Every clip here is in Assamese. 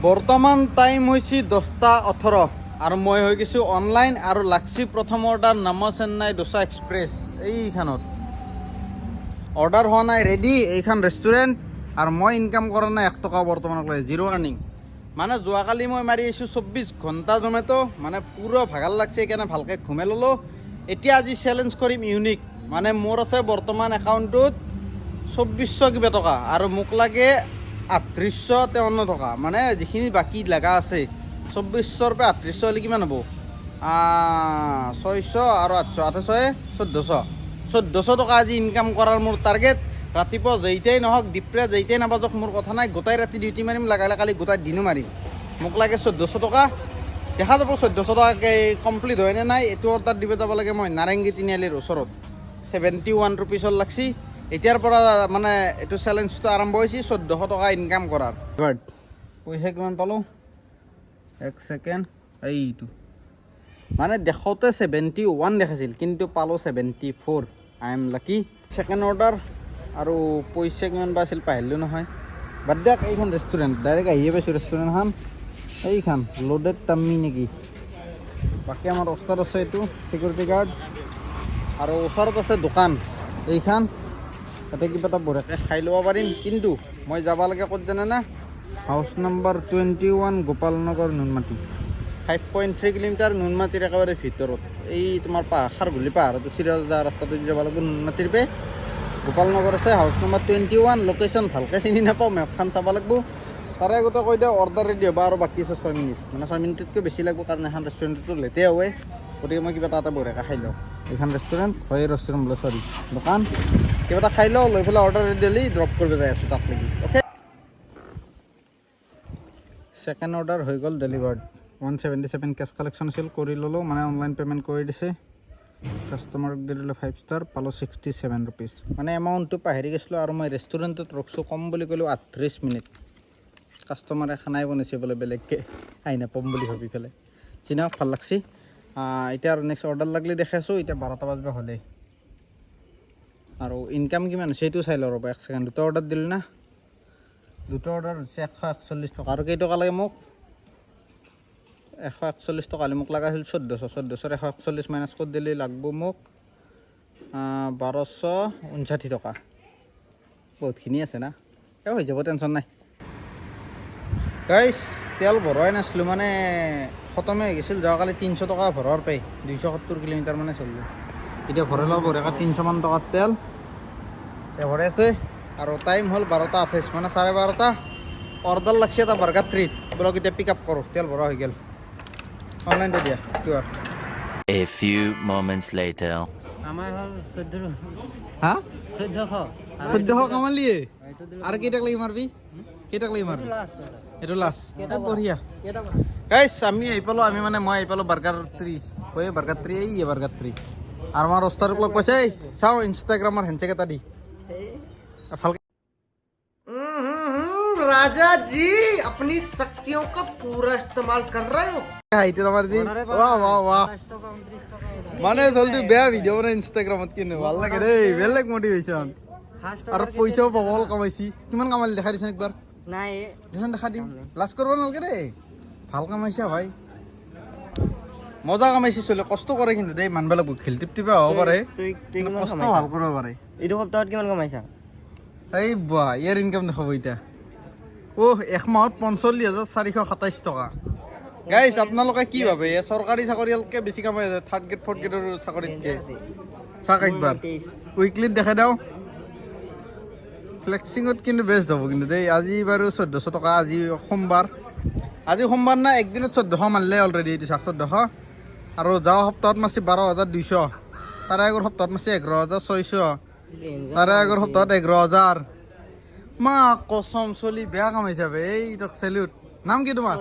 বৰ্তমান টাইম হৈছে 10:18 আৰু মই হৈ গৈছোঁ অনলাইন আৰু লাগছি প্ৰথম অৰ্ডাৰ নম চেন্নাই দোচা এক্সপ্ৰেছ এইখানত অৰ্ডাৰ হোৱা নাই ৰেডি এইখন ৰেষ্টুৰেণ্ট আৰু মই ইনকাম কৰা নাই 1 টকা বৰ্তমানলৈ জিৰ' আৰ্নিং মানে যোৱাকালি মই মাৰি আহিছোঁ 24 ঘণ্টা জমেটো মানে পুৰা ভাগাল লাগছে সেইকাৰণে ভালকৈ ঘুমাই ল'লোঁ এতিয়া আজি চেলেঞ্জ কৰিম ইউনিক মানে মোৰ আছে বৰ্তমান একাউণ্টটোত 2400 কিবা টকা আৰু মোক লাগে 3853 টকা মানে যিখিনি বাকী লগা আছে 2400 পৰা 3800 হ'লে কিমান হ'ব 600 আৰু 800 1400 টকা আজি ইনকাম কৰাৰ মোৰ টাৰ্গেট ৰাতিপুৱা যেইটাই নহওক ডিপ্ৰে যেইটাই নাবাজক মোৰ কথা নাই গোটাই ৰাতি ডিউটি মাৰিম লাগালে কালি গোটাই দিনো মাৰিম মোক লাগে 1400 টকা দেখা যাব 1400 টকাকৈ কমপ্লিট হয়নে নাই এইটো অৰ্ডাৰ দিব যাব লাগে মই নাৰেংগী তিনিআলিৰ ওচৰত 71 ৰুপিজৰ লাগছি এতিয়াৰ পৰা মানে এইটো চেলেঞ্জটো আৰম্ভ হৈছে 1400 টকা ইনকাম কৰাৰ পইচা কিমান পালোঁ 1 ছেকেণ্ড এইটো মানে দেখাওঁতে 71 দেখাইছিল কিন্তু পালোঁ 74 I am lucky second order আৰু পইচা কিমান বা আছিল পাহৰিলোঁ নহয় বাদ দিয়ক এইখন ৰেষ্টুৰেণ্ট ডাইৰেক্ট আহিয়ে পাইছোঁ ৰেষ্টুৰেণ্টখন এইখন লোডেড টাম্মি নেকি বাকী আমাৰ ওচৰত আছে এইটো চিকিউৰিটি গাৰ্ড আৰু ওচৰত আছে দোকান এইখন তাতে কিবা এটা বঢ়িয়াকৈ খাই ল'ব পাৰিম কিন্তু মই যাব লাগে ক'ত জানে না house number 21 Gopalnagar Noonmati 5.3 kilometre নুনমাটিৰ একেবাৰে ভিতৰত এই তোমাৰ খাৰঘুলি পাহাৰত উঠি যোৱা ৰাস্তাটো যাব লাগিব নুনমাটিৰ পৰা গোপালনগৰ আছে হাউচ নম্বৰ 21 লোকেশ্যন ভালকৈ চিনি নাপাওঁ মেপখন চাব লাগিব তাৰে আগতে কৈ দিওঁ অৰ্ডাৰ ৰেডি হ'ব আৰু বাকী আছে 6 মিনিট মানে 6 মিনিটতকৈ বেছি লাগিব কাৰণ এখন ৰেষ্টুৰেণ্টটো লেটেই হয় গতিকে মই কিবা এটা বঢ়িয়াকৈ খাই লওঁ এইখন ৰেষ্টুৰেণ্ট হয় ৰেষ্টুৰেণ্ট বোলে চৰি দোকান কিবা এটা খাই লওঁ লৈ পেলাই অৰ্ডাৰ ৰেডি হ'লে ড্ৰপ কৰিব যাই আছোঁ তাত লাগি অ'কে ছেকেণ্ড অৰ্ডাৰ হৈ গ'ল ডেলিভাৰ্ড 177 কেছ কালেকশ্যন আছিল কৰি ল'লোঁ মানে অনলাইন পে'মেণ্ট কৰি দিছে কাষ্টমাৰক দিলোঁ 5 ষ্টাৰ পালোঁ 67 ৰুপিজ মানে এমাউণ্টটো পাহৰি গৈছিলোঁ আৰু মই ৰেষ্টুৰেণ্টত ৰখছোঁ কম বুলি ক'লোঁ 38 মিনিট কাষ্টমাৰে খানাই বনাইছে বোলে বেলেগকৈ আহি নাপাম বুলি ভাবি পেলাই চিনাওক ভাল লাগছি এতিয়া আৰু নেক্সট অৰ্ডাৰ লাগিলে দেখাইছোঁ এতিয়া 12টা বাজিব হ'লেই আৰু ইনকাম কিমান হৈছে সেইটো চাই লওঁ ৰ'ব 1 ছেকেণ্ড দুটা অৰ্ডাৰ দিলোঁ না দুটা অৰ্ডাৰ হৈছে 141 টকা আৰু কেইটকা লাগে মোক 141 টকা হ'লে মোক লগা আছিল 1400 141 মাইনাছ কৰি দিলে লাগব মোক 1259 টকা বহুতখিনি আছে না হৈ যাব টেনশ্যন নাই গাইছ তেল ভৰোৱাই নাছিলোঁ মানে খতমে হৈ গৈছিল যোৱাকালি 300 টকা ভৰোৱাৰ পাই 270 কিলোমিটাৰ মানে চলিলোঁ এতিয়া ভৰাই লওঁ বঢ়িয়াকৈ 300 মান টকাৰ তেল ভৰাই আছে আৰু টাইম হ'ল 12:28 মানে 12:30 অৰ্ডাৰ লাগছে এটা বাৰ্গাৰ ট্ৰিট বোলক এতিয়া পিক আপ কৰোঁ তেল ভৰা হৈ গ'ল অনলাইনতে দিয়া কিয় A few moments later. আমাৰ হ'ল 14 হা 1400 কামালিয়ে আৰু কেইটাক লাগি মাৰবি এইটো লাষ্ট বঢ়িয়া গাইছ আমি আহি পালোঁ মই আহি পালোঁ বাৰ্গাৰ ট্ৰি বাৰ্গাৰ ট্ৰি আৰু আমাৰ ওস্তাদক লগ পাইছে চাওঁ ইনষ্টাগ্ৰামৰ হেণ্ডছেক এটা দি ভালকৈ राजा जी अपनी शक्तियों का पूरा इस्तेमाल कर रहे हो মানে জলদি বেয়া ভিডিঅ' বনাই ইনষ্টাগ্ৰামত কিন্তু ভাল লাগে দেই বেলেগ মটিভেশ্যন আৰু পইচাও প্ৰবল কামাইছি কিমান কামালি দেখাই দিছোন একবাৰ নাই দেচোন দেখা দি লাজ কৰিব নালাগে দেই ভাল কামাইছা ভাই মজা কামাইছি চলে কষ্ট কৰে কিন্তু দেই মানব লাগিব খেল টিপটিপা হ'ব পাৰে কষ্ট ভাল কৰিব পাৰে এইটো সপ্তাহত কিমান কমাইছা এই বা ইয়াৰ ইনকাম দেখাব এতিয়া এক মাহত 45,427 টকা গাইছ আপোনালোকে কি ভাবে চৰকাৰী চাকৰিয়ালকে বেছি কামাই আছে থাৰ্ড গ্ৰেড ফৰ্থ গ্ৰেডৰ চাকৰিতকৈ চাওক একবাৰ উইকলিত দেখাই দিওঁ ফ্লেক্সিঙত কিন্তু বেষ্ট হ'ব কিন্তু দেই আজি বাৰু 1400 টকা আজি সোমবাৰ না একদিনত 1400 মাৰিলে অলৰেডি এইটো চাওক 1400 আৰু যোৱা সপ্তাহত মাৰিছে 12,200 তাৰে আগৰ সপ্তাহত মাৰিছে 11,600 তাৰে আগৰ সপ্তাহত 11,000 মা কসম চলি বেয়া কামাইছে বে এইটোক চেলিউট নাম কি তোমাৰ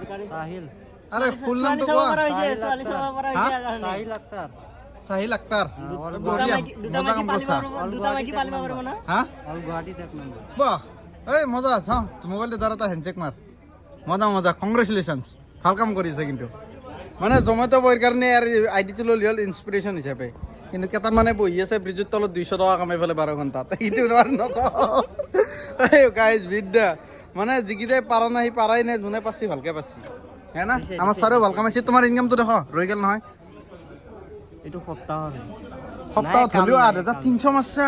আৰে ফুল নামটো কোৱা সাহিল আক্তাৰ বঢ়িয়া মজা কাম কৰিছা হা বাহ এই মজা চাওঁ মোবাইলটো দ্বাৰা এটা হেণ্ডছেক মাৰ মজা কংগ্ৰেচুলেশ্যনছ ভাল কাম কৰিছে কিন্তু মানে জমেটো বইৰ কাৰণে আৰু আইডিটো লৈ হ'ল ইনস্পিৰেশ্যন হিচাপে কিন্তু কেইটামানে বহি আছে ব্ৰিজৰ তলত 200 টকা কামাই পেলাই 12 ঘণ্টাত সেইটো নকওঁ গাইজ বিদ্যা মানে যিকেইটাই পাৰা নাই সি পাৰাই নাই, যোনে পাৰছি ভালকে পাৰছি হে না। আমাৰ ছাৰেও ভাল কামাইছে। তোমাৰ ইনকামটো দেখ ৰৈ গেল নহয়। এইটো সপ্তাহৰ সপ্তাহত হ'লেও 8,300 মাৰছা।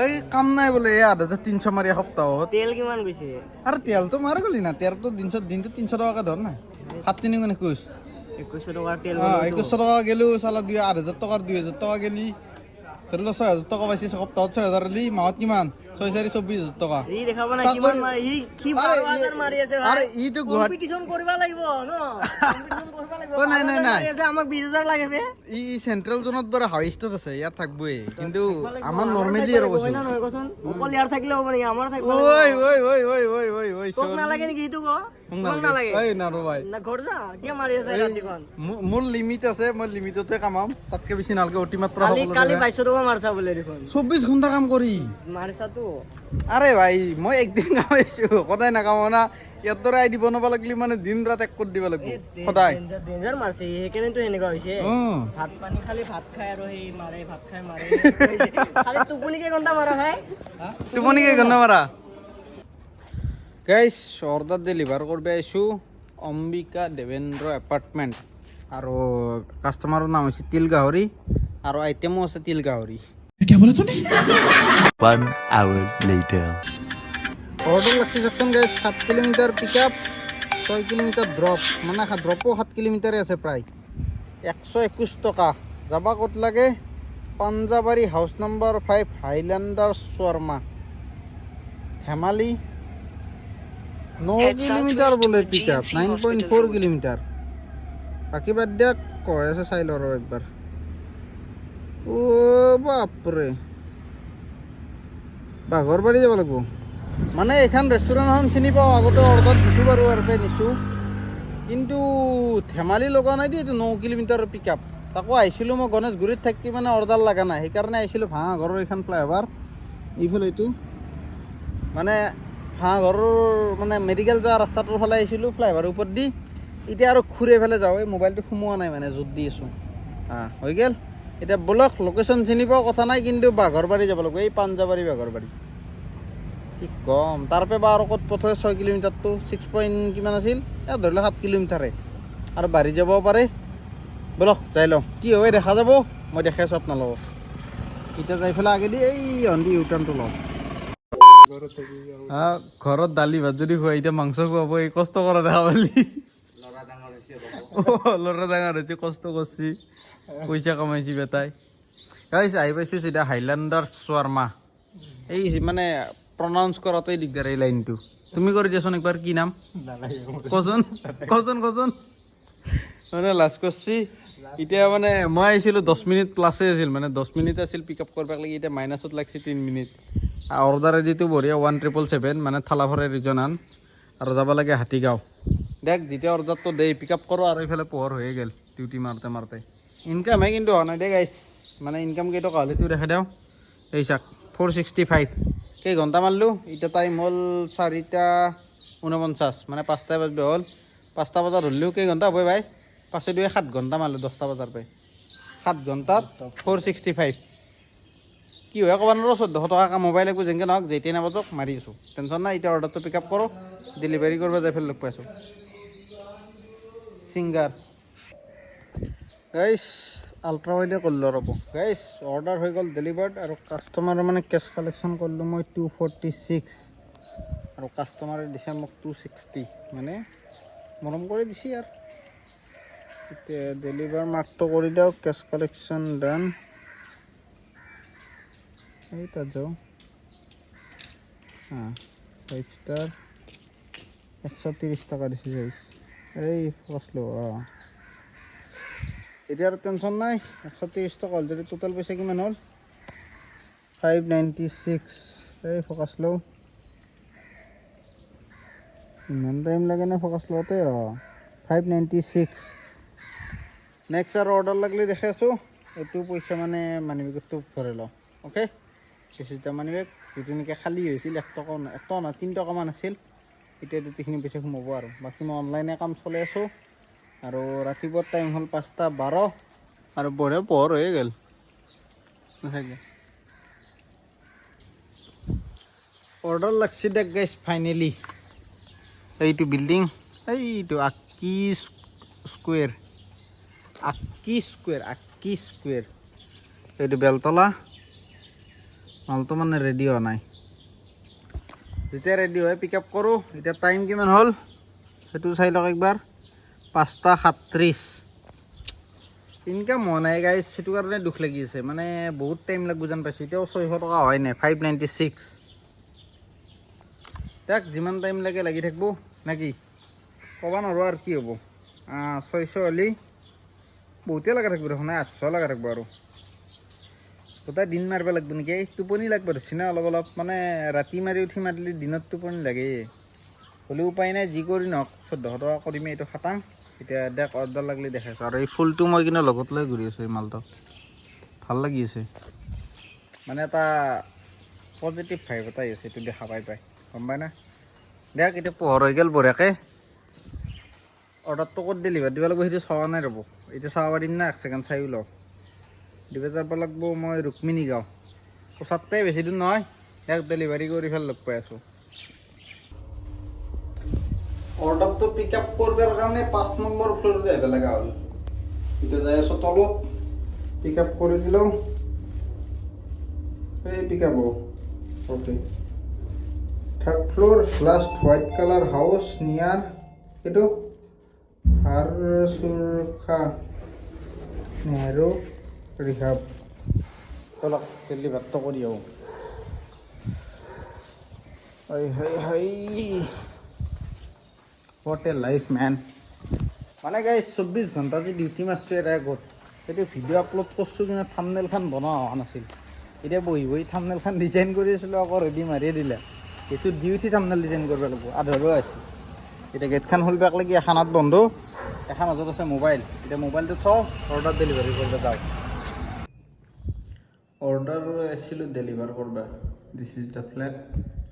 এই কাম নাই বোলে এই 8,300 মাৰি এসপ্তাহত। তেল কিমান গৈছে? আৰু তেলটো মাৰ গলি না, তেলটো দিনটো 300 টকাকে ধৰ না। 7 3 গুণ 21। 2100 টকাৰ তেল 2100 টকা গেলো চালা 8,000 টকাৰ 2,000 টকা গেলি। ধৰি ল 6,000 টকা পাইছি সপ্তাহত 6,000 গেলি, মাহত কিমান 6 4 24,000 টকা। ই দেখাব না কিমান মাৰি কি 12,000 মাৰি আছে ভাই। আৰে ইটো গুৱাহাটী কম্পিটিশন কৰিব লাগিব ন, কম্পিটিশন কৰিব লাগিব। নাই নাই নাই, আমাক 20,000 লাগে বে। ই চেন্ট্ৰেল জোনত দৰে হাইষ্টত আছে, ইয়াত থাকবই। কিন্তু আমাৰ নৰ্মেলি আৰু কৈছো। নহয় কচোন, অকল ইয়াৰ থাকিলে হ'ব নেকি? আমাৰ থাকিব ঐ ঐ ঐ ঐ ঐ ঐ ঐ তোক নালাগে নেকি? সেইটো ক তোক নালাগে? ঐ নাৰো ভাই, না ঘৰ যা, কিয় মাৰি আছে ৰাতিখন? মোৰ লিমিট আছে, মই লিমিটতে কামাম, তাতকে বেছি নালকে অতি মাত্ৰা কালি সকলো কালি লাগে। 2200 টকা মাৰছা বোলে দেখোন। 24 ঘণ্টা কাম কৰি। মাৰিছাতো আৰে ভাই মই একদিন কামাইছো, সদায় নাকামাও না। ইয়াৰ দৰে আইডি বনাব লাগিলে মানে দিন ৰাত এক কৰি দিব লাগিব সদায়। ডেঞ্জাৰ মাৰছে, সেইকাৰণেতো এনেকুৱা হৈছে। অঁ ভাত পানী খালি ভাত খাই আৰু সেই মাৰে, ভাত খাই মাৰে। খালি টোপনি কেইঘণ্টা মাৰা ভাই? টোপনি কেইঘণ্টা মাৰা? গাইছ অৰ্ডাৰ ডেলিভাৰ কৰিব আহিছোঁ অম্বিকা দেৱেন্দ্ৰ এপাৰ্টমেণ্ট। আৰু কাষ্টমাৰৰ নাম হৈছে তিল গাহৰি, আৰু আইটেমো আছে তিল গাহৰি। 1 hour later. অৰ্ডাৰ লাগছে চাওকচোন গাইছ, 7 কিলোমিটাৰ পিক আপ, 6 কিলোমিটাৰ ড্ৰপ, মানে ড্ৰপো 7 কিলোমিটাৰে আছে প্ৰায়। 121 টকা। যাবা ক'ত লাগে? Panjabari house number 5 Highlander Sharma, ধেমালি। 9 কিলোমিটাৰ বোলে পিক আপ, 9.4 কিলোমিটাৰ। বাকী বাদ দিয়ক, কৈ আছে চাই ল ৰ একবাৰ। অ' বাপৰে, বাঘৰবাৰী যাব লাগিব। মানে এইখন ৰেষ্টুৰেণ্ট এখন চিনি পাওঁ, আগতে অৰ্ডাৰ দিছোঁ বাৰু, আৰু নিছোঁ, কিন্তু ধেমালি লগা নাই দেই। এইটো 9 কিলোমিটাৰ পিক আপ। তাকো আহিছিলোঁ মই গণেশগুৰিত থাকি, মানে অৰ্ডাৰ লগা নাই, সেইকাৰণে আহিছিলোঁ ভাঙাঘৰৰ এইখন ফ্লাইঅভাৰ এইফালে। এইটো মানে ভাঙাঘৰৰ মানে মেডিকেল যোৱা ৰাস্তাটোৰ ফালে আহিছিলোঁ, ফ্লাইঅভাৰৰ ওপৰত দি। এতিয়া আৰু ঘূৰি ফালে যাওঁ, এই মোবাইলটো সোমোৱা নাই মানে, য'ত দি আছোঁ। হৈ গ'ল। এতিয়া বলক, লোকেশ্যন চিনি পাওঁ কথা নাই, কিন্তু বাঘৰবাৰী যাব লাগিব, এই পাঞ্জাবাৰী বাঘৰবাৰী। কি কম, তাৰপৰা বা আৰু ক'ত পথে 6 কিলোমিটাৰটো 6 পইণ্ট কিমান আছিল, ধৰি লওক 7 কিলোমিটাৰে, আৰু বাঢ়ি যাব পাৰে। বলক যাই লওঁ, কি হয় দেখা যাব, মই দেখাই আছোঁ আপোনালোকক। এতিয়া যাই পেলাই আগেদি এই হন্দি ইউটাৰ্ণটো লওঁ। ঘৰত দালি ভাত যদি খুৱাই, এতিয়া মাংস খুৱাব, এই কষ্ট কৰা দেখা পালি। ল'ৰা ডাঙৰ হৈছে, কষ্ট কৰিছে, পইচা কমাইছে বেটাই। গাইছ আহি পাইছোঁ চিধা হাইলেণ্ডাৰ শৰ্মা। এই মানে প্ৰনাউন্স কৰাটোৱে দিগদাৰ এই লাইনটো। তুমি কৰি দিয়াচোন একবাৰ, কি নাম কচোন কচোন কচোন। মানে লাজ কৰিছি। এতিয়া মানে মই আহিছিলোঁ 10 মিনিট প্লাছে আছিল, মানে 10 মিনিট আছিল পিক আপ কৰিব লাগি, এতিয়া মাইনাছত লাগছে 3 মিনিট। অৰ্ডাৰ আইডিটো বঢ়িয়া 1777, মানে থালাফাৰা ৰিজনান, আৰু যাব লাগে হাতীগাঁও। দেখ যেতিয়া অৰ্ডাৰটো দেই পিক আপ কৰোঁ, আৰু এইফালে পোহৰ হৈয়ে গ'ল ডিউটি মাৰোঁতে মাৰোঁতে। ইনকামহে কিন্তু হোৱা নাই দেই গাইছ, মানে ইনকাম কেইটকা হ'লে তোৰ দেখাই দিওঁ। এই চাক 465। কেইঘণ্টা মাৰিলোঁ, এতিয়া টাইম হ'ল 4:49, মানে 5টা বাজিব হ'ল। 5টা বজাত হ'লেও কেইঘণ্টা হ'ব ভাই? 5 2 7 ঘণ্টা মাৰিলোঁ 10টা বজাৰ পৰা। 7 ঘণ্টাত 465। কি হয় ক'ব নোৱাৰোঁ, 1400 টকা মোবাইল একো যেনেকৈ নহওক, যেতিয়াই নাবাজক মাৰি আছোঁ, টেনশ্যন নাই। এতিয়া অৰ্ডাৰটো পিক আপ কৰোঁ, ডেলিভাৰী কৰিব যাই ফেলে লগ পাইছোঁ ছিংগাৰ। গাইছ আল্ট্ৰা ৱাইডে কৰিলোঁ ৰ'ব। গাইছ অৰ্ডাৰ হৈ গ'ল ডেলিভাৰ্ড, আৰু কাষ্টমাৰৰ মানে কেছ কালেকশ্যন কৰিলোঁ মই 246, আৰু কাষ্টমাৰে দিছে মোক 260, মানে মৰম কৰি দিছে আৰু। এতিয়া ডেলিভাৰ মাৰ্কটো কৰি দিয়ক, কেছ কালেকশ্যন ডান। এই তাত যাওঁ, 5 ষ্টাৰ, 130 টকা দিছে গাইছ। এই ফচলো এতিয়া আৰু টেনশ্যন নাই, 130 টকা হ'ল। যদি টোটেল পইচা কিমান হ'ল? 596। এই ফকাচ লওঁ, ইমান টাইম লাগে নে ফকাচ লওঁতে? 596। নেক্সট আৰু অৰ্ডাৰ লাগিলে দেখাই আছোঁ। এইটো পইচা মানে মানি বেগটো ভৰাই লওঁ, অ'কে। এতিয়া মানি বেগ যিটো নেকি খালী হৈছিল, 1 টকা নহয় 3 টকামান আছিল, এতিয়া গোটেইখিনি পইচা সোমাব। আৰু বাকী মই অনলাইনে কাম চলাই আছোঁ। আৰু ৰাতিপুৱা টাইম হ'ল 5:12, আৰু বঢ়িয়া পোহৰ হৈয়ে গ'ল। অৰ্ডাৰ লাগছে দেখ গাইছ ফাইনেলি এইটো বিল্ডিং এইটো আক্কি স্কুৱেৰ এইটো বেলতলা মালটো মানে ৰেডি হোৱা নাই যেতিয়া ৰেডি হয় পিক আপ কৰোঁ এতিয়া টাইম কিমান হ'ল সেইটো চাই লওক একবাৰ 5:37 ইনকাম হোৱা নাই গাইছ সেইটো কাৰণে দুখ লাগি আছে মানে বহুত টাইম লাগব যেন পাইছোঁ এতিয়াও 600 টকা হয় নাই 596 তাক যিমান টাইম লাগে লাগি থাকিব নাকি ক'ব নোৱাৰোঁ আৰু কি হ'ব 600 হ'লে বহুতে লগা থাকিব দেখোন 800 লগা থাকিব আৰু গোটেই দিন মাৰিব লাগিব নেকি টোপনি লাগিব ধৰিছে না অলপ অলপ মানে ৰাতি মাৰি উঠি মাৰিলে দিনত টোপনি লাগে হ'লেও উপায় নাই যি কৰি নহওক 1400 টকা কৰিমে এইটো খাটাং এতিয়া দেখ অৰ্ডাৰ লাগিলে দেখাইছোঁ আৰু এই ফুলটো মই কিন্তু লগত লৈ ঘূৰি আছোঁ এই মালটো ভাল লাগি আছে মানে এটা পজিটিভ ভাইব এটা আহিছে এইটো দেখা পাই গম পাই না দেখ এতিয়া পোহৰ হৈ গ'ল বঢ়িয়াকৈ অৰ্ডাৰটো ক'ত ডেলিভাৰ দিব লাগিব সেইটো চোৱা নাই ৰ'ব এতিয়া চাব পাৰিম না 1 ছেকেণ্ড চাইও লওক দিব যাব লাগিব মই ৰুক্মিণী গাঁও ওচৰতে বেছি দূৰ নহয় এক ডেলিভাৰী কৰি ফেল লগ পাই আছোঁ অৰ্ডাৰটো পিক আপ কৰিবৰ কাৰণে 5 নম্বৰ ফ্ল'ৰত যাব লগা হ'ল এতিয়া যাই আছোঁ তলত পিক আপ কৰি দিলোঁ এই pick up okay 3rd floor last white colour house near এইটো হাৰসুৰখা নেহৰু ৰিহাব অলপ ডেলিভাৰটো কৰি আহোঁ hi what a life man মানে গাইছ 24 ঘণ্টা যে ডিউটি মাৰছোঁ এটা আগত সেইটো ভিডিঅ' আপলোড কৰিছোঁ কিন্তু থাম্বনেইলখন বনোৱা হোৱা নাছিল এতিয়া বহি বহি থাম্বনেইলখন ডিজাইন কৰি আছিলোঁ আকৌ ৰেডি মাৰিয়ে দিলে এইটো দি উঠি থাম্বনেইল ডিজাইন কৰিব লাগিব আধৰুৱা আছে এতিয়া গেটখন খুলিবাক লাগি এখানত বন্ধ এখন হাতত আছে মোবাইল এতিয়া মোবাইলটো থওঁ অৰ্ডাৰ ডেলিভাৰী কৰিব যাওঁ অৰ্ডাৰ আছিলোঁ ডেলিভাৰ কৰিব দিছ ইজ দ্য ফ্লেট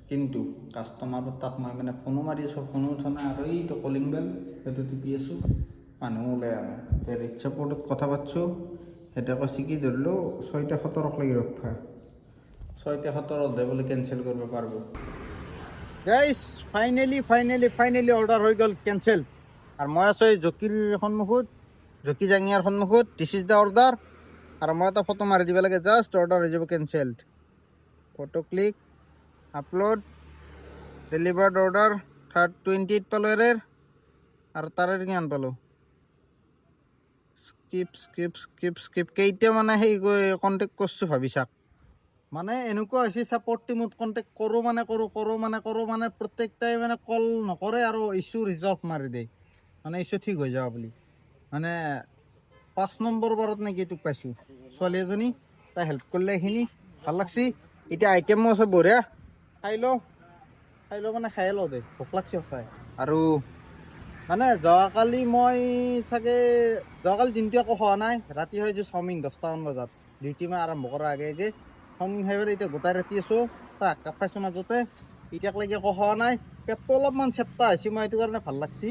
কিন্তু কাষ্টমাৰৰ তাত মই মানে ফোনো মাৰি আছোঁ ফোনো উঠা নাই আৰু এইটো কলিং বেল সেইটো টিপি আছোঁ মানুহ ওলাই আনো এতিয়া ৰিক্স চাপৰ্টত কথা পাতিছোঁ সিহঁতে কৈছে কি ধৰিলোঁ 6:17 লাগি ৰখা 6:17 দে বোলে কেঞ্চেল কৰিব পাৰিব গাইছ ফাইনেলি অৰ্ডাৰ হৈ গ'ল কেঞ্চেল আৰু মই আছোঁ এই জকিৰ সন্মুখত জকি জাঙিয়াৰ সন্মুখত দিছ ইজ দ্য অৰ্ডাৰ আৰু মই এটা ফটো মাৰি দিব লাগে জাষ্ট অৰ্ডাৰ হৈ যাব cancelled photo click upload delivered order 28 পালোঁ এৰেৰ আৰু তাৰে কিমান পালোঁ স্কিপ কেইটা মানে সেই কণ্টেক্ট কৰিছোঁ ভাবি চাওক মানে এনেকুৱা হৈছে ছাপৰ্ট টিমত কণ্টেক্ট কৰোঁ মানে প্ৰত্যেকটাই মানে কল নকৰে আৰু ইছ্যু ৰিজল্ভ মাৰি দিয়ে মানে ইছ্যু ঠিক হৈ যাব বুলি মানে 5 নম্বৰ বাৰত নেকি এইটোক পাইছোঁ ছোৱালী এজনী তাই হেল্প কৰিলে এইখিনি ভাল লাগছি এতিয়া আইটেমো আছে বঢ়িয়া খাই লওঁ মানে খাই লওঁ দে ভোক লাগছি সঁচাই আৰু মানে যোৱাকালি দিনটো একো খোৱা নাই ৰাতি হয় যে চাওমিন 10টামান বজাত ডিউটি মই আৰম্ভ কৰাৰ আগে চাওমিন খাই পেলাই এতিয়া গোটাই ৰাতি আছোঁ চাহ কাপ খাইছোঁ মাজতে এতিয়ালৈকে একো খোৱা নাই পেটটো অলপমান চেপ্টা হৈছে মই সেইটো কাৰণে ভাল লাগছি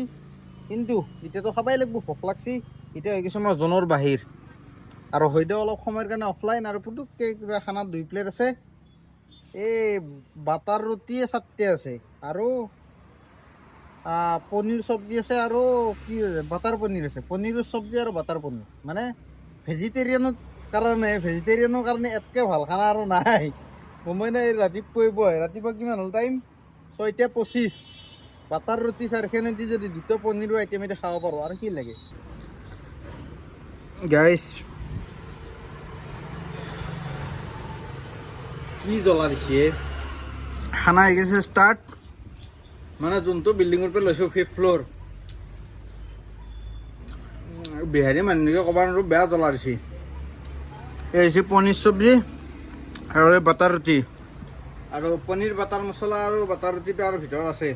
কিন্তু এতিয়াতো খাবই লাগিব ভোক লাগছি এতিয়া হৈ গৈছোঁ মই জোনৰ বাহিৰ আৰু হয়তো অলপ সময়ৰ কাৰণে অফলাইন আৰু পুটুককৈ কিবা খানাত 2 প্লেট আছে এই বাটাৰ ৰুটিয়ে 4টে আছে আৰু পনীৰ চব্জি আছে আৰু কি বাটাৰ পনীৰ আছে পনীৰৰ চব্জি আৰু বাটাৰ পনীৰ মানে ভেজিটেৰিয়ানৰ কাৰণে এতকৈ ভাল খানা আৰু নাই মই নাই ৰাতিপুৱা কিমান হ'ল টাইম 6:25 বাটাৰ ৰুটি 4খানেদি যদি 2টা পনীৰৰ আইটেম এতিয়া খাব পাৰোঁ আৰু কি লাগে গাইছ কি জ্বলা দিছে খানা হৈ গৈছে ষ্টাৰ্ট মানে যোনটো বিল্ডিঙৰ পৰা লৈছোঁ 5th ফ্ল'ৰ বিহাৰী মানুহকে ক'ব নোৱাৰোঁ বেয়া জ্বলা দিছে এই হৈছে পনীৰ চব্জি আৰু বাটাৰ ৰুটি আৰু পনীৰ বাটাৰ মছলা আৰু বাটাৰ ৰুটিটো আৰু ভিতৰত আছে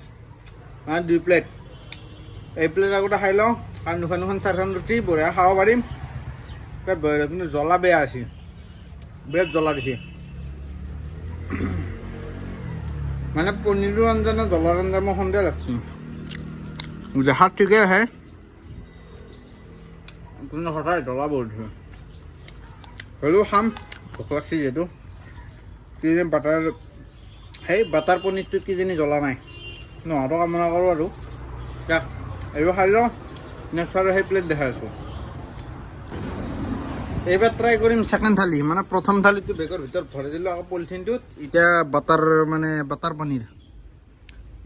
মানে 2 প্লেট এই প্লেট আগতে খাই লওঁ আৰু দুখন 4খন ৰুটি বঢ়িয়া খাব পাৰিম পেট ভৰাই কিন্তু জ্বলা বেয়া আছে বিৰাট জ্বলা দিছে মানে পনীৰৰ আঞ্জা নে জ্বলাৰ আঞ্জা মই সন্দেহ লাগছে জেহাত ঠিকে আহে কিন্তু সদায় জ্বলা বহুত ধৰে হ'লেও খাম ভোক লাগছে যিহেতু বাটাৰ সেই বাটাৰ পনীৰটোত কিজানি জ্বলা নাই নোহোৱাটো কামনা কৰোঁ আৰু যাক এইবোৰ খাই লওঁ নেক্সট আৰু সেই প্লেট দেখাই আছোঁ এইবাৰ ট্ৰাই কৰিম ছেকেণ্ড থালি মানে প্ৰথম থালিটো বেগৰ ভিতৰত ভৰাই দিলোঁ আকৌ পলিথিনটোত এতিয়া বাটাৰ পনীৰ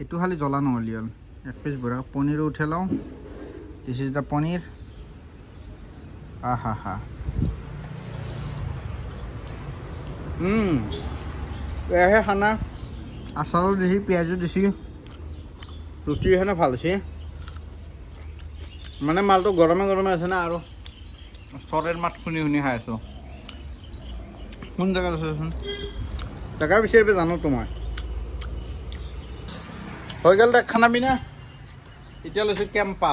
এইটো খালি জ্বলা নহ'লি হ'ল এক পিচ বঢ়া পনীৰো উঠাই লওঁ দিছ ইজ দ্য পনীৰ হা এহে খানা আচাৰো দিছি পিঁয়াজো দিছি ৰুটি এখানে ভাল হৈছে মানে মালটো গৰমে গৰমে আছে না আৰু চৰেৰ মাত শুনি খাই আছোঁ কোন জেগাত আছেচোন জেগা বিচাৰিব জানো তো মই হৈ গ'ল দে খানা পিনা এতিয়া লৈছোঁ কেম্পা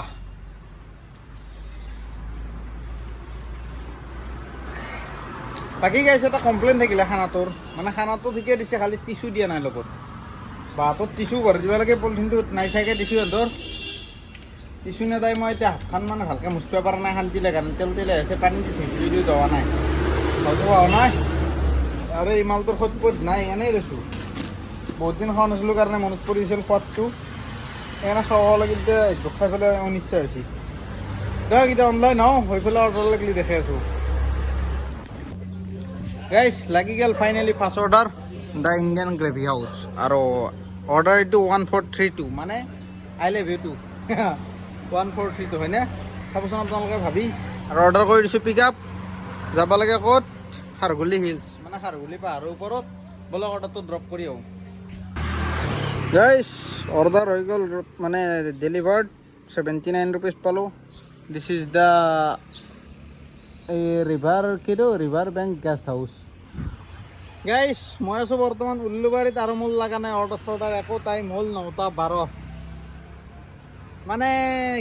বাকী গাইছে এটা কমপ্লেইন থাকিলে খানাটোৰ মানে খানাটো ঠিকে দিছে খালি টিচু দিয়া নাই লগত বাটত টিচু ভৰাই দিব লাগে পলিথিনটোত নাই চাইকে দিছোঁ সিহঁতৰ টিচু নেদাই মই এতিয়া হাতখন মানে ভালকৈ মুচিব পৰা নাই শান্তি লাগে তেল আছে পানী দি থৈছোঁ যদিও যোৱা নাই ভালকৈ হোৱা নাই আৰু এই মালটোৰ সোৱাদ নাই এনেই লৈছোঁ বহুত দিন খোৱা নাছিলোঁ কাৰণে মনত পৰিছিল সোৱাদটো সেইকাৰণে খাব লাগি এতিয়া খাই পেলাই অনিচ্ছা হৈছে দিয়ক এতিয়া অনলাইন হওঁ হৈ পেলাই অৰ্ডাৰ লাগিলে দেখাই আছোঁ গাইছ লাগি গ'ল finally first order the Indian gravy house আৰু অৰ্ডাৰ এইটো 1432 মানে আই লাভ ইউ টু 1432 হয়নে চাবচোন আপোনালোকে ভাবি আৰু অৰ্ডাৰ কৰি দিছোঁ পিক আপ যাব লাগে ক'ত খাৰঘুলি হিলছ মানে খাৰঘুলি পাহাৰৰ ওপৰত ব'লক অৰ্ডাৰটো ড্ৰপ কৰি আহোঁ গাইছ অৰ্ডাৰ হৈ গ'ল মানে ডেলিভাৰ্ড 79 rupees পালোঁ দিছ ইজ দ্য এই ৰিভাৰ বেংক গেষ্ট হাউচ গাইছ মই আছোঁ বৰ্তমান উল্লুবাৰীত আৰু মোৰ লগা নাই অৰ্ডাৰ একো টাইম হ'ল 9:12 মানে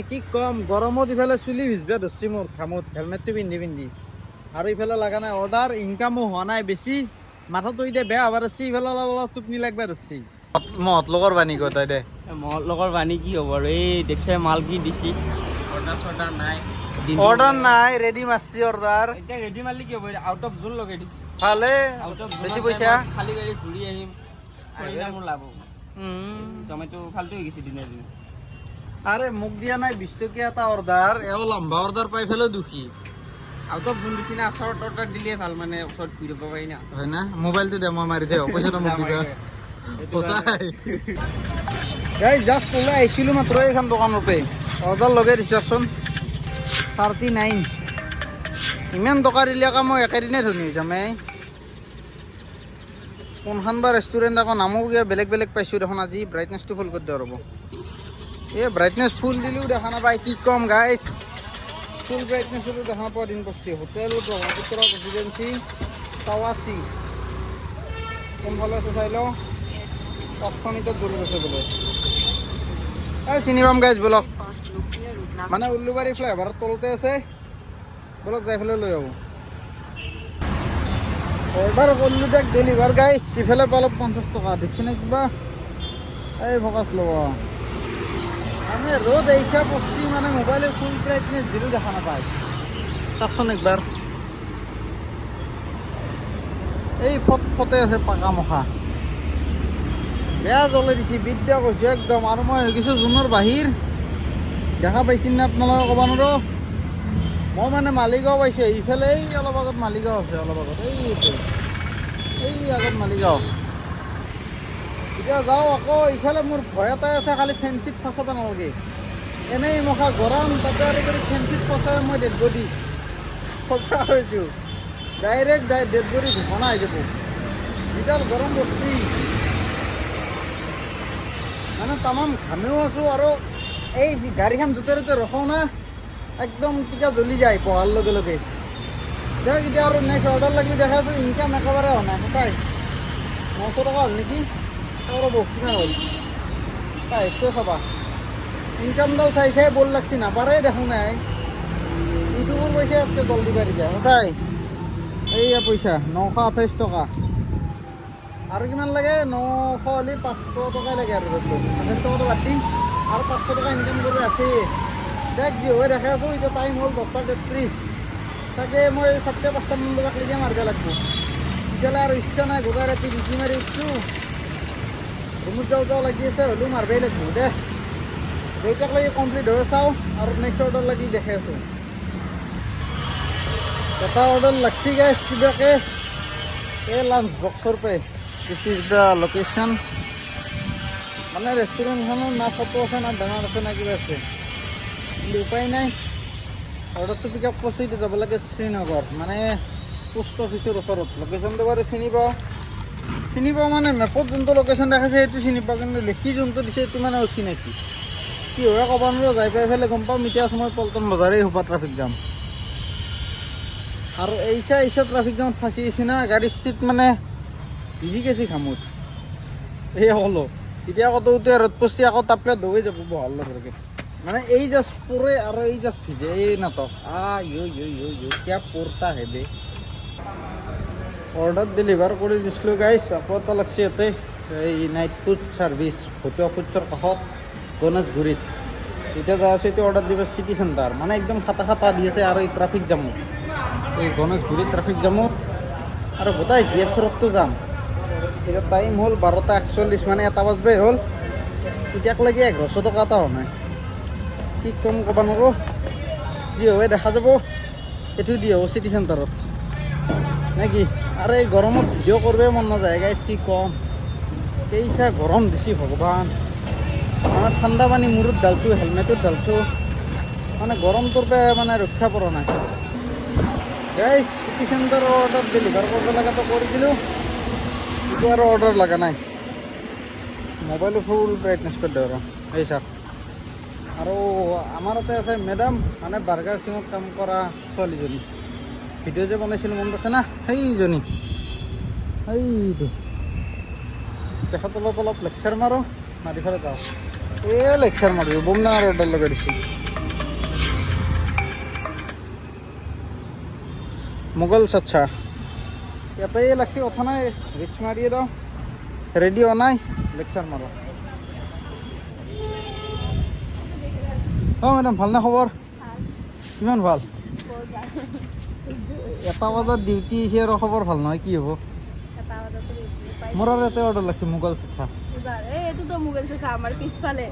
কি ক'ম গৰমত ইফালে চুলি ভিজবা ধৰছি মোৰ ঘামত হেলমেটটো পিন্ধি আৰু ইফালে লগা নাই অৰ্ডাৰ ইনকামো হোৱা নাই বেছি মাথাটো এতিয়া বেয়া হ'ব ধৰছি ইফালে অলপ টোপনি লাগবা ধৰছি মহৎ লগৰ বানী কৈ তই দে মহৰ লগৰ বানী কি হ'ব আৰু এই দেখছে মাল কি দিছি অৰ্ডাৰ নাই অৰ্ডাৰ নাই ৰেডি মাৰছি অৰ্ডাৰ এতিয়া ৰেডি মাৰলি কি হ'ব আউট অফ জোন লগাই দিছি ভালে আউট অফ বেছি পইচা খালি গাড়ী ঘূৰি আহিম আহিলে মোৰ লাভ হ'ব জমেটো ফাল্টু হৈ গৈছে দিনে দিনে আৰে মোক দিয়া নাই 20 টকীয়া এটা অৰ্ডাৰ এও লম্বা অৰ্ডাৰ পাই ফেলে দুখী আউট অফ জোন দিছি না শ্বৰ্ট অৰ্ডাৰ দিলে ভাল মানে ওচৰত ঘূৰিব পাৰি না হয় না মোবাইলটো দে মই মাৰি দিওঁ পইচাটো মোক দিবা সঁচাই গাইছ জাষ্ট ওলাই আহিছিলোঁ মাত্ৰ এইখন দোকানৰ পে অৰ্ডাৰ লগাই দিছকচোন 39 ইমান টকা দিলেকা মই একেদিনে ধনী হৈ যাম কোনখন বা ৰেষ্টুৰেণ্ট আকৌ নামো কিবা বেলেগ পাইছোঁ দেখোন আজি ব্ৰাইটনেছটো ফুল কৰি দিওঁ ৰ'ব এই ব্ৰাইটনেছ ফুল দিলেও দেখা নাপায় কি ক'ম গাইছ ফুল ব্ৰাইটনেছতো দেখা নাপাওঁ দিন পষ্টি হোটেল ব্ৰহ্মপুত্ৰ ৰেচিডেঞ্চি টাৱাচি কোনফালে আছে চাই লওঁ 500 মিটাৰ দূৰত আছে বোলে এই চিনি পাম গাইছ বলক মানে উল্লুবাৰী ফ্লাইঅভাৰৰ তলতে আছে বলক যাই পেলাই লৈ আহোঁ অৰ্ডাৰ কৰিলোঁ দেখ ডেলিভাৰ গাইছ ইফালে পালোঁ 50 টকা দেখিছেনে কিবা এই ফকাচ ল'ব মানে ৰ'দ আহিছে পষ্টি মানে মোবাইলে ফুল ব্ৰাইটনেছ দিলেও দেখা নাপায় চাওকচোন একবাৰ এই ফটে আছে পাকা মখা বেয়া জ্বলাই দিছে বিদ্যা কৈছোঁ একদম আৰু মই হৈ গৈছোঁ জোনৰ বাহিৰ দেখা পাইছিল নে আপোনালোকে ক'ব নোৱাৰো মই মানে মালিগাঁও পাইছোঁ ইফালে এই অলপ আগত মালিগাঁও আছে অলপ আগত এই আগত মালিগাঁও এতিয়া যাওঁ আকৌ ইফালে মোৰ ভয় এটাই আছে খালি ফেঞ্চিত ফচাব নালাগে এনেই মখা গৰম তাতে আৰু কৰি ফেঞ্চিত ফচাই মই ডেড বডি ফচা হৈছোঁ ডাইৰেক্ট ডেড বডি ঘোষণা হৈ যাব বিশাল গৰম বস্তি মানে তামাম ঘামিও আছোঁ আৰু এই গাড়ীখন য'তে ত'তে ৰখাওঁ না একদম টিকা জ্বলি যায় পঢ়াৰ লগে লগে দেখ এতিয়া আৰু নেক্সট অৰ্ডাৰ লাগি দেখাইছোঁ ইনকাম একেবাৰে হোৱা নাই সঁচাই 900 টকা হ'ল নেকি ৰ'ব কিমান হ'ল তাই একোৱে খাবা ইনকামডাল চাই বল লাগছি নাপাৰে দেখোন নাই ইউটিউবৰ পইচা ইয়াতকৈ জল্দি পাৰি যায় সঁচাই এইয়া পইচা 928 টকা আৰু কিমান লাগে 900 হ'লে 500 টকাই লাগে আৰু 28 টকাটো বাদ দিম আৰু 500 টকা ইনকাম কৰি আছেই দেখ যি হৈ দেখাই আছোঁ এতিয়া টাইম হ'ল 10:33 তাকে মই 4:05 বজাত লৈকে মাৰিব লাগিব তেতিয়াহ'লে আৰু ইচ্ছা নাই গোটেই ৰাতি বিচি মাৰি উঠছোঁ ৰুমত যাওঁ যাওঁ লাগি আছে, হ'লেও মাৰিবই লাগিব দে। দেউতাক লাগি কমপ্লিট হৈ চাওঁ আৰু নেক্সট অৰ্ডাৰ লাগি দেখাই আছোঁ। এটা অৰ্ডাৰ লাগছি গাইছ কিবাকে এই লাঞ্চ বক্সৰ pay. This is the location. মানে ৰেষ্টুৰেণ্টখনৰ না ফটো আছে না বেনাৰ আছে না কিবা আছে, কিন্তু উপায় নাই। অৰ্ডাৰটো পিক আপ কৰিছে, এতিয়া যাব লাগে শ্ৰীনগৰ, মানে পোষ্ট অফিচৰ ওচৰত। লোকেশ্যনটো বাৰু চিনি পাওঁ মানে মেপত যোনটো লোকেশ্যন দেখাইছে সেইটো চিনি পাওঁ, কিন্তু লিখি যোনটো দিছে সেইটো মানে অচিনাকি। কি হয় ক'ব নোৱাৰোঁ, যাই পাই পেলাই গম পাম। এতিয়া আছোঁ মই পল্টন বজাৰেই সোপা ট্ৰাফিক জাম। আৰু এইচা ট্ৰাফিক জামত ফাঁচি আছোঁ না, গাড়ীৰ চিট মানে ভিজি গেছি ঘামত। এই হ'লো এতিয়া আকৌ তৌতে ৰ'দ পৰছি, আকৌ তাপলে দৌৰি যাব বহাল লগে। মানে এই জাষ্ট পৰে আৰু এই জাষ্ট ভিজে, এই নাটক কিয় পৰতা হেবে। অৰ্ডাৰ ডেলিভাৰ কৰি দিছিলোঁ গাইছ। আকৌ এটা লাগছে ইয়াতে এই নাইট ফুড ছাৰ্ভিচ, ভতুৱা ফুডছৰ কাষত গণেশগুৰিত। এতিয়া যাই আছোঁ, এতিয়া অৰ্ডাৰ দিব চিটি চেণ্টাৰ। মানে একদম খাটা দি আছে আৰু এই ট্ৰাফিক জামত, এই গণেশগুৰিত ট্ৰাফিক জামত আৰু গোটাই জি এছ ৰোডটো যাম। এতিয়া টাইম হ'ল 12:41, মানে 1 বাজবেই হ'ল। এতিয়ালৈকে 1100 টকা এটা হোৱা নাই। কি কম ক'ব নোৱাৰোঁ, যি হয় দেখা যাব। এইটো দি হ'ব চিটি চেণ্টাৰত নে কি? আৰু এই গৰমত ভিডিঅ' কৰিবই মন নাযায় গাইছ, কি ক'ম। কেইচা গৰম দিছি ভগৱান। মানে ঠাণ্ডা পানী মূৰত ঢালছোঁ, হেলমেটত ঢালছোঁ, মানে গৰমটোৰ পৰা মানে ৰক্ষা পৰা নাই গাইছ। চিটি চেণ্টাৰৰ অৰ্ডাৰ ডেলিভাৰ কৰিব লগাটো কৰি দিলোঁ, এইটো আৰু অৰ্ডাৰ লগা নাই। মোবাইলো ফুল ব্ৰাইটনেছ কৰি দিওঁ আৰু এই চাওক। আৰু আমাৰ তাতে আছে মেডাম, মানে বাৰ্গাৰ চিঙত কাম কৰা ছোৱালীজনী। ভিডিঅ' যে বনাইছিলোঁ মনত আছে না, সেইজনী। সেইটো তেখেতৰ অলপ লেকচাৰ মাৰোঁ, মাৰি ফেলে যাওঁ। এই লেকচাৰ মাৰিব বম ডাঙৰ অৰ্ডাৰ লগাই দিছোঁ। মোগল চাচ্ছা ইয়াতে লাগছি, কথা নাই, ৰিক্স মাৰিয়ে দাওঁ। ৰেডি হোৱা নাই, লেকচাৰ মাৰোঁ। অঁ মেডাম, ভালনে খবৰ? কিমান ভাল? 1 বজাত ডিউটি আহিছে আৰু খবৰ ভাল নহয়, কি হ'ব? মোৰ আৰু ইয়াতে অৰ্ডাৰ লাগছে, মোগল চাচ্ছা। এইটোতো মোগল চাচা আমাৰ পিছফালে।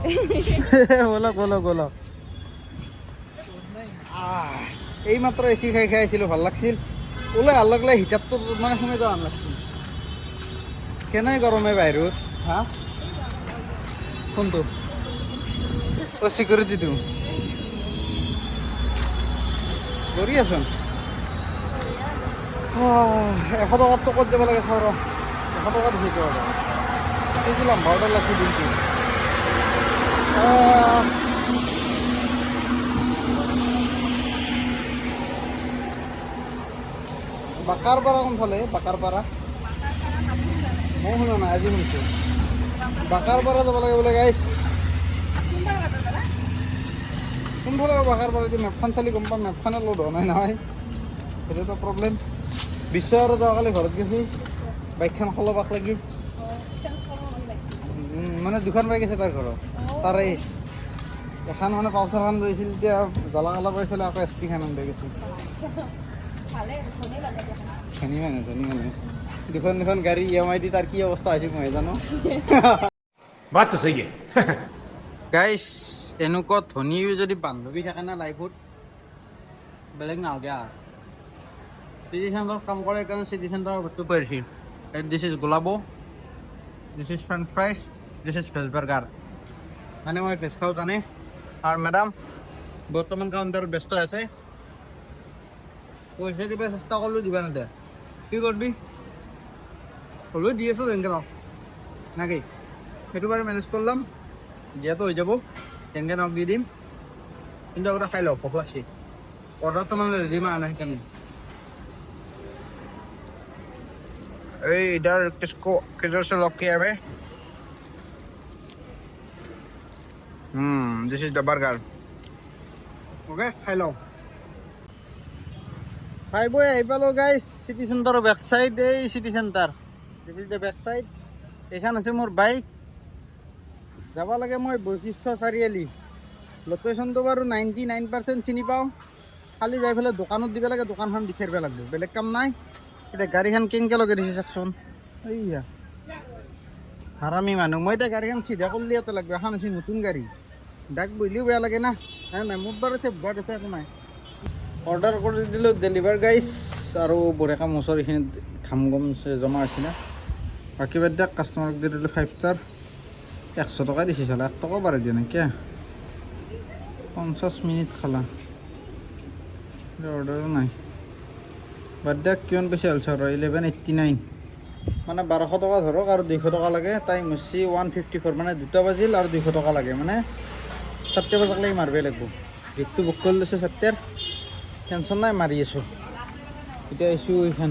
বলক। এই মাত্ৰ এচি খাই আছিলোঁ, ভাল লাগছিল। ওলাই আল্লাহ গ'লে হিটাৰটো মানে সোমাই যোৱা ভাল লাগছিল। কেনে গৰমে বাহিৰত। হা কোনটো? অ' চিকিউৰিটিটো কৰি আছোন। 100 টকাতটো ক'ত যাব লাগে চাওঁ ৰ। 100 টকা দিছোঁ কেজি লাম্বা অৰ্ডাৰ লাগছে দিনটো। বাকাৰপাৰা কোনফালে? বাকাৰপাৰা মই শুনা নাই, আজি শুনিছোঁ। বাকাৰপাৰা যাব লাগে বোলে গাইছ। কোনফালে বাকাৰপাৰা? এতিয়া মেপখন চালি গম পাম, মেপখনে লোড হোৱা নাই নহয়, সেইটোতো প্ৰব্লেম। বিশ্ব আৰু যোৱাকালি ঘৰত গেছি, বাইকখন সলাবাক লাগি। মানে 2খন বাইক আছে তাৰ ঘৰত, তাৰে এখন মানে পালচাৰখন লৈছিল, এতিয়া জ্বলা কালা পাই পেলাই আকৌ SP খন লৈ গৈছিল। ধনী মানুহ 2খন গাড়ী EMI দি তাৰ কি অৱস্থা হৈছে মই জানো। बात तो सही है। গাইছ, এনেকুৱা ধনী যদি বান্ধৱী থাকে না লাইফত, বেলেগ নালাগে আৰু। চিটি চেণ্টাৰত কাম কৰে কাৰণে চিটি চেণ্টাৰৰ বস্তু পাইছি। দিছ ইজ গোলাবো, this is french fries, this is veg burger. মানে মই ভেজ খাওঁ জানে। আৰু মেডাম বৰ্তমান কাউণ্টাৰত ব্যস্ত আছে, পইচা দিব চেষ্টা কৰিলোঁ, দিবা নেদে। কি কৰিবি, হ'লেও দি আছোঁ যেনেকৈ লওঁ নাকি। সেইটো বাৰু মেনেজ কৰি ল'ম, দিয়াটো হৈ যাব, তেনেকৈ নক দি দিম। কিন্তু আগতে খাই লওঁ, ভোক লাগছি। অৰ্ডাৰটো মানে ৰেডি মাৰা নাই সেইকাৰণে। इधर किसको किधर से लॉक किया है? This is the burger. Okay, खाई लो। খাই বৈ আহি পালোঁ গাইছ চিটি চেণ্টাৰৰ বেক চাইড। এই city centre, this is the back side. এইখন আছে মোৰ বাইক। যাব লাগে মই বৈশিষ্ট্য চাৰিআলি। লোকেশ্যনটো বাৰু 99% চিনি পাওঁ, খালি যাই পেলাই দোকানত দিব লাগে, দোকানখন বিচাৰিব লাগিব, বেলেগ কাম নাই। এতিয়া গাড়ীখন কেনেকৈ লগাই দিছে চাওকচোন। এইয়া হাৰামি মানুহ মই এতিয়া গাড়ীখন চিধা কৰিলে ইয়াতে লাগবে এখন আছে নতুন গাড়ী ডাক বহিলেও বেয়া লাগে না নাই মোৰ বাৰু আছে বোৱাত আছে একো নাই অৰ্ডাৰ কৰি দিলোঁ ডেলিভাৰ গাইজ আৰু বঢ়িয়াকৈ মোচৰ এইখিনিত ঘাম গম জমা হৈছে না বাকী বাদ দিয়ক কাষ্টমাৰক দি দিলোঁ 5 ষ্টাৰ 100 টকা দিছে চালা 1 টকা বাঢ়াই দিয়া নাই কিয় 50 মিনিট খালা অৰ্ডাৰো নাই বাদ দিয়ক কিমান পইচা হ'ল ছাৰ 1189 মানে 1200 টকা ধৰক আৰু 200 টকা লাগে টাইম হৈছে 154 মানে 2টা বাজিল আৰু 200 টকা লাগে মানে 7টা বজালৈকে মাৰিবই লাগিব গেটটো বুক কৰি লৈছোঁ 7টাৰ টেনশ্যন নাই মাৰি আছোঁ এতিয়া আহিছোঁ এইখন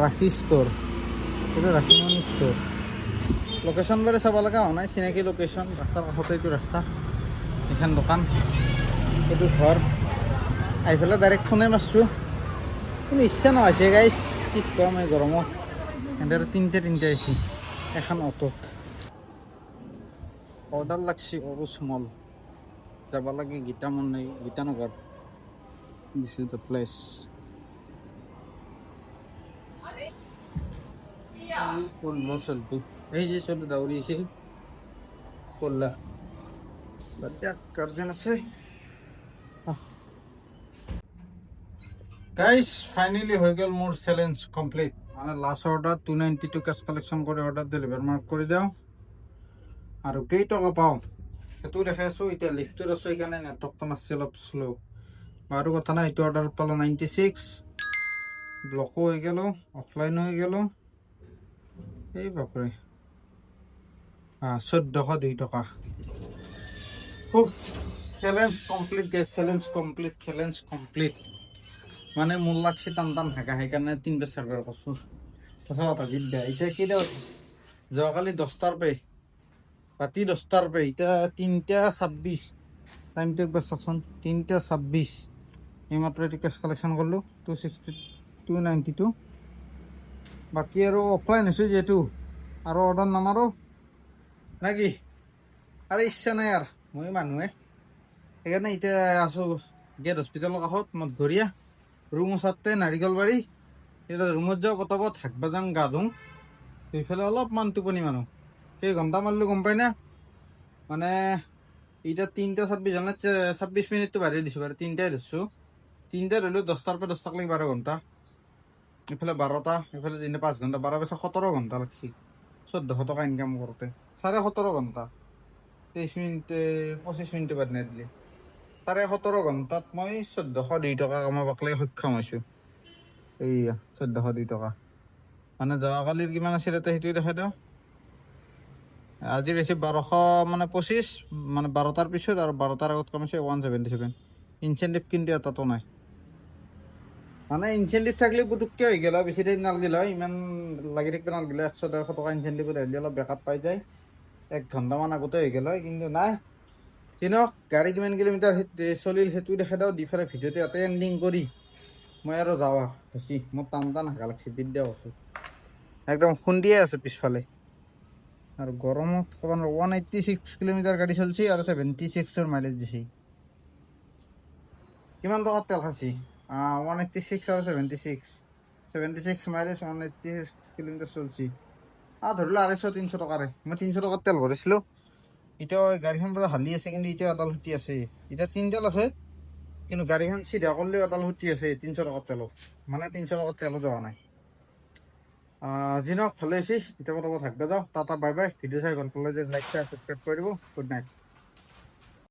ৰাখি ষ্ট'ৰ এইটো ৰাখিমণি ষ্ট'ৰ লোকেশ্যন বাৰু চাব লগা হোৱা নাই চিনাকি লোকেশ্যন ৰাস্তাৰ কাষতে এইটো ৰাস্তা এইখন দোকান এইটো ঘৰ আহি পেলাই ডাইৰেক্ট ফোনে মাৰিছোঁ কিন্তু ইচ্ছা নহৈছে গাইছ কি কম এই গৰমত এনেদৰে তিনিটা আহিছে এখন অটোত অৰ্ডাৰ লাগছি অৰুচ মল যাব লাগে Geetanagar this is the place চলটো এই যে চলটো দাউৰি আহিছিল কল্লা বাদ গাৰ্জেন আছে গাইজ ফাইনেলি হৈ গ'ল মোৰ চেলেঞ্জ কমপ্লিট মানে লাষ্ট অৰ্ডাৰ 292 কেছ কালেকশ্যন কৰি অৰ্ডাৰ ডেলিভাৰ মাৰ্ক কৰি দিওঁ আৰু কেইটকা পাওঁ সেইটো দেখাই আছোঁ এতিয়া লিফ্টত আছোঁ সেইকাৰণে নেটৱৰ্কটো মাৰছি অলপ শ্ল' বাৰু কথা নাই এইটো অৰ্ডাৰ পালোঁ 96 ব্লকো হৈ গ'ল অফলাইনো হৈ গ'ল এই বাপৰে 1402 টকা খুব challenge complete gas challenge complete মানে মোৰ লাগছে টান থাকা সেইকাৰণে 3টা চাৰ্ভাৰ কৰিছোঁ সঁচা কথা বিদ্যা এতিয়া কেইটা যোৱাকালি 10টাৰ পে ৰাতি 10টাৰ পে এতিয়া 3:26 টাইমটো একবাৰ চাওকচোন 3:26 এইমাত্ৰ এইটো কেছ কালেকশ্যন কৰিলোঁ 292 বাকী আৰু অফলাইন হৈছোঁ যিহেতু আৰু অৰ্ডাৰ নামাৰোঁ নাকি আৰু ইচ্ছা নাই আৰু মই মানুহে সেইকাৰণে এতিয়া আছোঁ গেট হস্পিটেলৰ কাষত মঠঘৰীয়া ৰুম ওচৰতে নাৰিকলবাৰী এতিয়া ৰুমত যাওঁ পটাপট হাক বাজাং গা ধুওঁ সেইফালে অলপমান টোপনি মানুহ কেই ঘণ্টা মাৰিলোঁ গম পাই না মানে এতিয়া 3:26 হ'ল 26 মিনিটটো বাঢ়ি দিছোঁ বাৰু 3টাই ধৰিছোঁ 3টাই ধৰিলোঁ 10টাৰ পৰা 10টালৈকে 12 ঘণ্টা এইফালে 12টা এইফালে 5 ঘণ্টা 12 পিছত 17 ঘণ্টা লাগছি 1400 টকা ইনকাম কৰোঁতে 17.5 ঘণ্টা 23 মিনিট 25 মিনিট বাদ নিদিলে 17.5 ঘণ্টাত মই 1402 টকা কমাবকলৈ সক্ষম হৈছোঁ এইয়া 1402 টকা মানে যোৱাকালিৰ কিমান আছিল এতিয়া সেইটোৱে দেখাই দিওঁ আজি বেছি 1200 মানে 25 মানে 12টাৰ পিছত আৰু 12টাৰ আগত কমিছে 177 ইনচেণ্টিভ কিন্তু এটাতো নাই মানে ইনচেণ্টিভ থাকিলে পুটুককৈ হৈ গ'ল বেছি দিন নালাগিল হয় ইমান লাগি থাকিব নালাগিল 100-150 টকা ইনচেণ্টিভত আহিলে অলপ বেকআপ পাই যায় 1 ঘণ্টামান আগতে হৈ গ'ল হয় কিন্তু নাই চিনক গাড়ী কিমান কিলোমিটাৰ চলিল সেইটো দেখাই দিওঁ দি পেলাই ভিডিঅ'টো ইয়াতে এণ্ডিং কৰি মই আৰু যাওঁ বেছি মোৰ টান হাগা লাগছে বিদ্যা কৈছোঁ একদম খুন্দিয়ে আছে পিছফালে আৰু গৰমত ক'ব 186 কিলোমিটাৰ গাড়ী চলিছে আৰু 76ৰ মাইলেজ দিছে কিমান টকাত তেল খাইছি 186 আৰু 76 মাইলেজ 186 কিলোমিটাৰ চলিছে ধৰিলোঁ 250-300 টকাৰে মই 300 টকাত তেল ভৰিছিলোঁ এতিয়া গাড়ীখন বাৰু হালি আছে কিন্তু এতিয়া এডাল সুটি আছে এতিয়া 3ডাল আছে কিন্তু গাড়ীখন চিধা কৰিলেও এডাল সুটি আছে 300 টকাত তেলত মানে 300 টকাত তেলো যোৱা নাই যি নহওক ভালে হৈছে এতিয়া পটাপট থাকবা যাওঁ টাটা বাই বাই ভিডিঅ' চাই ভাল পালে যে লাইক শ্বেয়াৰ ছাবস্ক্ৰাইব কৰি দিব গুড নাইট